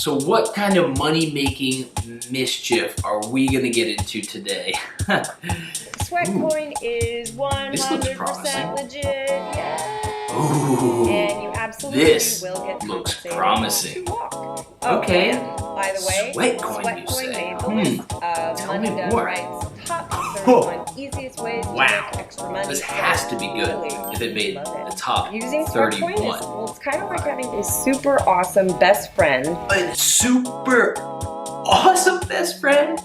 So what kind of money-making mischief are we gonna get into today? SweatCoin is 100% legit. Yeah. Ooh, and you absolutely will get looks compensated promising. to walk. Okay. And by the way, SweatCoin, you say? made the list of Tell Money me Done more. Right's top 31 easiest ways to make extra money. This has to be good if it made the top Using 31. Well, it's kind of like having a super awesome best friend. A super awesome best friend?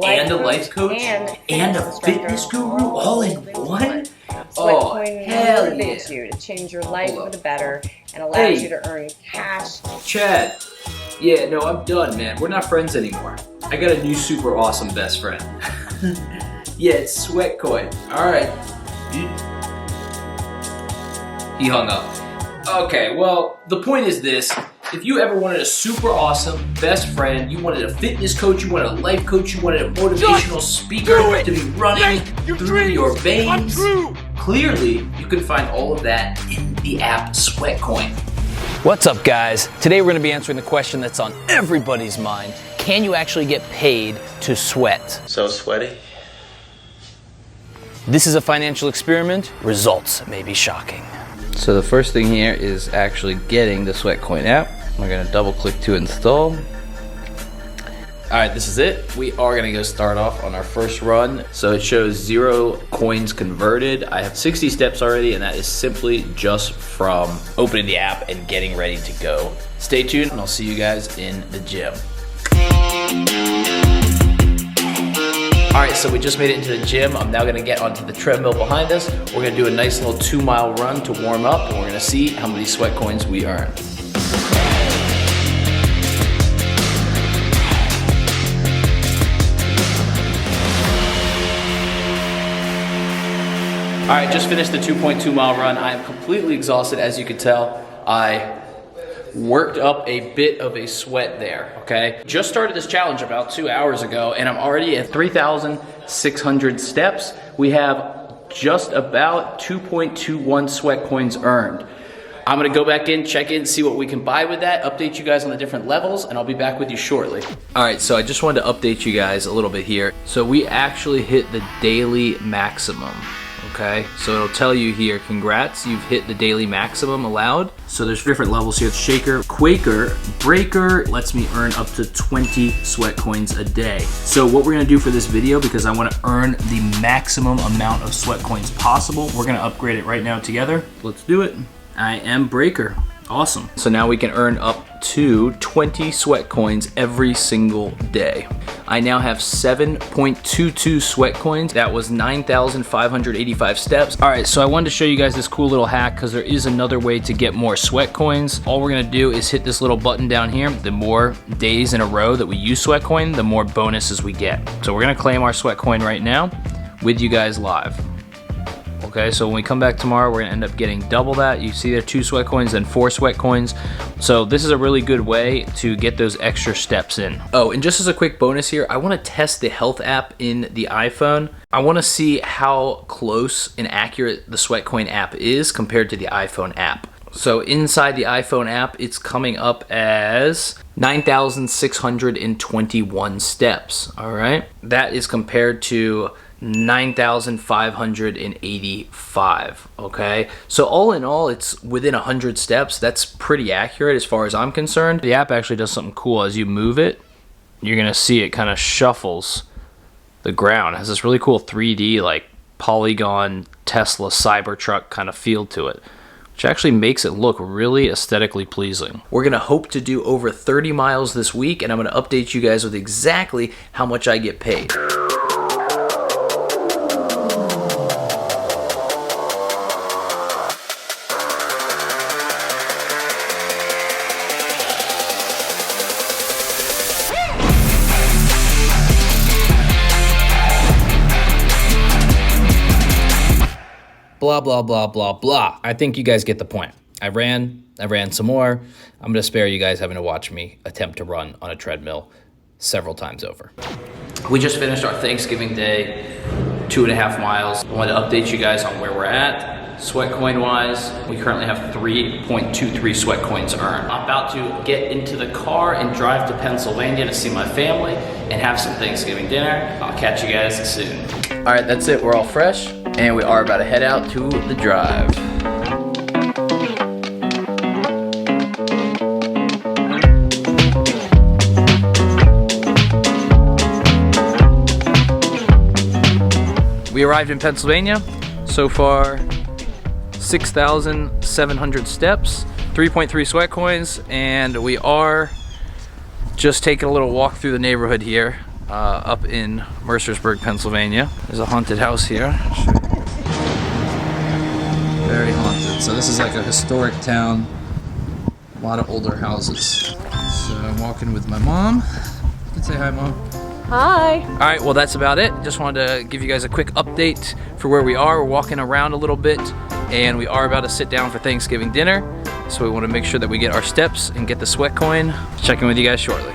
And a life coach? And a fitness guru all in one? SweatCoin hell motivates yeah. you to change your life for the better and allows you to earn cash. Chad, yeah, no, I'm done, man. We're not friends anymore. I got a new super awesome best friend. Yeah, it's SweatCoin. All right. He hung up. Okay, well, the point is this. If you ever wanted a super awesome best friend, you wanted a fitness coach, you wanted a life coach, you wanted a motivational speaker to be running through your veins, clearly you can find all of that in the app SweatCoin. What's up, guys? Today we're going to be answering the question that's on everybody's mind. Can you actually get paid to sweat? So sweaty? This is a financial experiment. Results may be shocking. So the first thing here is actually getting the SweatCoin app. We're gonna double click to install. All right, this is it. We are gonna go start off on our first run. So it shows 0 coins converted. I have 60 steps already, and that is simply just from opening the app and getting ready to go. Stay tuned, and I'll see you guys in the gym. All right, so we just made it into the gym. I'm now gonna get onto the treadmill behind us. We're gonna do a nice little 2-mile run to warm up, and we're gonna see how many sweat coins we earn. All right, just finished the 2.2-mile run. I am completely exhausted, as you can tell. I worked up a bit of a sweat there, okay? Just started this challenge about 2 hours ago, and I'm already at 3,600 steps. We have just about 2.21 sweat coins earned. I'm gonna go back in, check in, see what we can buy with that, update you guys on the different levels, and I'll be back with you shortly. All right, so I just wanted to update you guys a little bit here. So we actually hit the daily maximum. Okay, so it'll tell you here, congrats, you've hit the daily maximum allowed. So there's different levels here. It's Shaker, Quaker, Breaker lets me earn up to 20 sweat coins a day. So what we're gonna do for this video, because I wanna earn the maximum amount of sweat coins possible, we're gonna upgrade it right now together. Let's do it. I am Breaker. Awesome. So now we can earn up to 20 sweat coins every single day. I now have 7.22 sweat coins. That was 9,585 steps. All right, so I wanted to show you guys this cool little hack because there is another way to get more sweat coins. All we're gonna do is hit this little button down here. The more days in a row that we use sweat coin, the more bonuses we get. So we're gonna claim our sweat coin right now with you guys live. Okay, so when we come back tomorrow, we're gonna end up getting double that. You see there 2 sweat coins, then 4 sweat coins. So this is a really good way to get those extra steps in. Oh, and just as a quick bonus here, I wanna test the health app in the iPhone. I wanna see how close and accurate the SweatCoin app is compared to the iPhone app. So inside the iPhone app, it's coming up as 9,621 steps, all right? That is compared to 9,585, okay? So all in all, it's within 100 steps. That's pretty accurate as far as I'm concerned. The app actually does something cool. As you move it, you're gonna see it kind of shuffles the ground. It has this really cool 3D, like polygon Tesla Cybertruck kind of feel to it, which actually makes it look really aesthetically pleasing. We're gonna hope to do over 30 miles this week, and I'm gonna update you guys with exactly how much I get paid. Blah, blah, blah, blah, blah. I think you guys get the point. I ran some more. I'm gonna spare you guys having to watch me attempt to run on a treadmill several times over. We just finished our Thanksgiving day, 2.5 miles. I wanted to update you guys on where we're at. SweatCoin wise, we currently have 3.23 sweat coins earned. I'm about to get into the car and drive to Pennsylvania to see my family and have some Thanksgiving dinner. I'll catch you guys soon. All right, that's it. We're all fresh and we are about to head out to the drive. We arrived in Pennsylvania. So far, 6,700 steps, 3.3 sweat coins, and we are just taking a little walk through the neighborhood here up in Mercersburg, Pennsylvania. There's a haunted house here. Very haunted. So this is like a historic town, a lot of older houses. So I'm walking with my mom. You can say hi, Mom. Hi. All right, well, that's about it. Just wanted to give you guys a quick update for where we are. We're walking around a little bit, and we are about to sit down for Thanksgiving dinner. So we want to make sure that we get our steps and get the sweat coin. Check in with you guys shortly.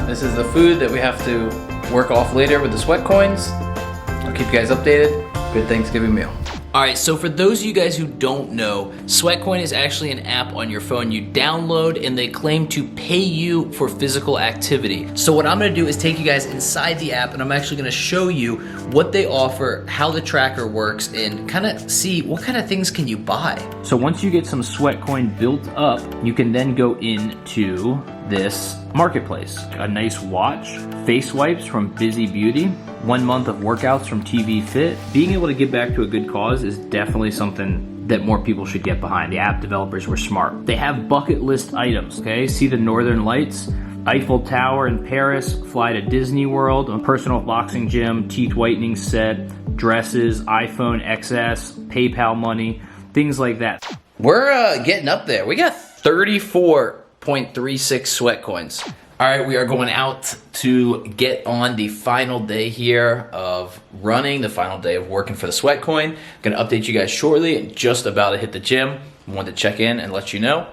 This is the food that we have to work off later with the sweat coins. I'll keep you guys updated. Good Thanksgiving meal. All right, so for those of you guys who don't know, SweatCoin is actually an app on your phone you download, and they claim to pay you for physical activity. So what I'm gonna do is take you guys inside the app, and I'm actually gonna show you what they offer, how the tracker works, and kind of see what kind of things can you buy. So once you get some SweatCoin built up, you can then go into this marketplace. A nice watch, face wipes from Busy Beauty, 1 month of workouts from TV Fit. Being able to give back to a good cause is definitely something that more people should get behind. The app developers were smart. They have bucket list items, okay? See the Northern Lights, Eiffel Tower in Paris, fly to Disney World, a personal boxing gym, teeth whitening set, dresses, iPhone XS, PayPal money, things like that. We're getting up there. We got 34.36 sweat coins. All right, we are going out to get on the final day here of running, the final day of working for the SweatCoin. Gonna update you guys shortly, just about to hit the gym. Wanted to check in and let you know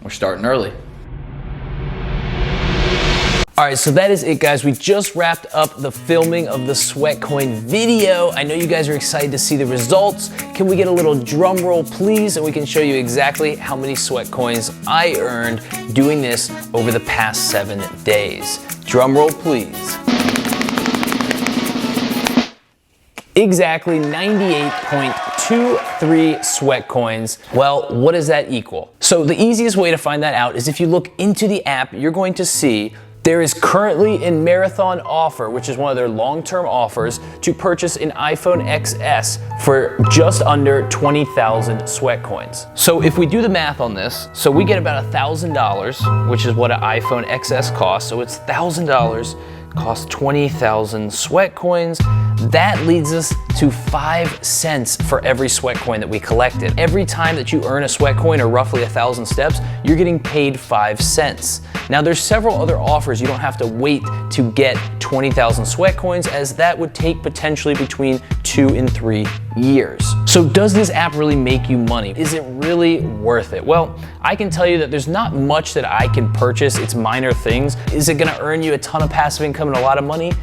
we're starting early. All right, so that is it, guys. We just wrapped up the filming of the SweatCoin video. I know you guys are excited to see the results. Can we get a little drum roll, please? And we can show you exactly how many sweat coins I earned doing this over the past 7 days. Drum roll, please. Exactly 98.23 sweat coins. Well, what does that equal? So the easiest way to find that out is if you look into the app, you're going to see there is currently a marathon offer, which is one of their long-term offers, to purchase an iPhone XS for just under 20,000 sweat coins. So if we do the math on this, so we get about $1,000, which is what an iPhone XS costs. So it's $1,000, costs 20,000 sweat coins. That leads us to 5 cents for every sweat coin that we collected. Every time that you earn a sweat coin, or roughly 1,000 steps, you're getting paid 5 cents. Now there's several other offers. You don't have to wait to get 20,000 sweat coins, as that would take potentially between 2 and 3 years. So does this app really make you money? Is it really worth it? Well, I can tell you that there's not much that I can purchase. It's minor things. Is it gonna earn you a ton of passive income and a lot of money?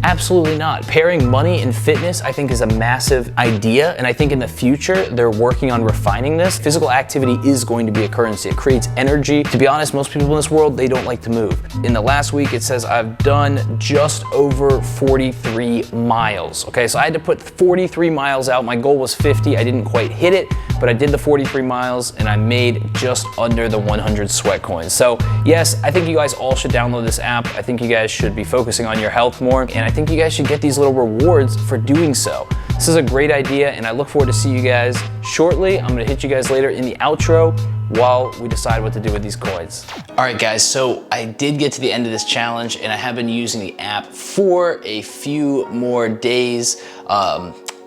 Absolutely not. Pairing money and fitness, I think, is a massive idea, and I think in the future they're working on refining this. Physical activity is going to be a currency. It creates energy. To be honest, most people in this world, they don't like to move. In the last week, it says I've done just over 43 miles. Okay, so I had to put 43 miles out. My goal was 50. I didn't quite hit it, but I did the 43 miles and I made just under the 100 sweat coins. So yes, I think you guys all should download this app. I think you guys should be focusing on your health more, and I think you guys should get these little rewards for doing so. This is a great idea, and I look forward to see you guys shortly. I'm gonna hit you guys later in the outro while we decide what to do with these coins. All right, guys, so I did get to the end of this challenge, and I have been using the app for a few more days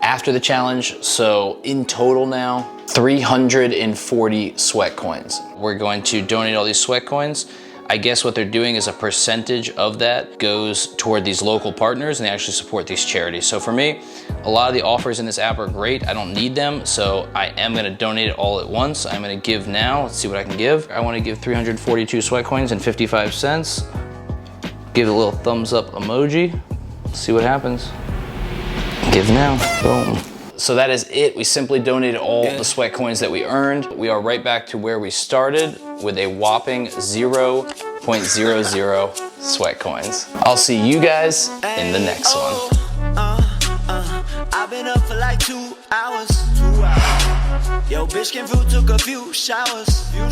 after the challenge. So in total now, 340 sweat coins. We're going to donate all these sweat coins. I guess what they're doing is a percentage of that goes toward ththese local partners, and they actually support these charities. So for me, a lot of the offers in this app are great. I don't need them, so I am gonna donate it all at once. I'm gonna give now. Let's see what I can give. I wanna give 342 sweat coins and 55 cents. Give it a little thumbs up emoji. See what happens. Give now. Boom. So that is it. We simply donated all the sweat coins that we earned. We are right back to where we started with a whopping 0.00 sweat coins. I'll see you guys in the next one. I've been up for like 2 hours. Yo, bitch came through, took a few showers. I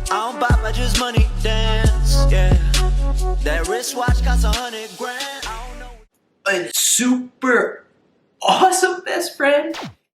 don't bop, I just money dance. Yeah, that wristwatch costs 100 grand. I don't know. A super awesome best friend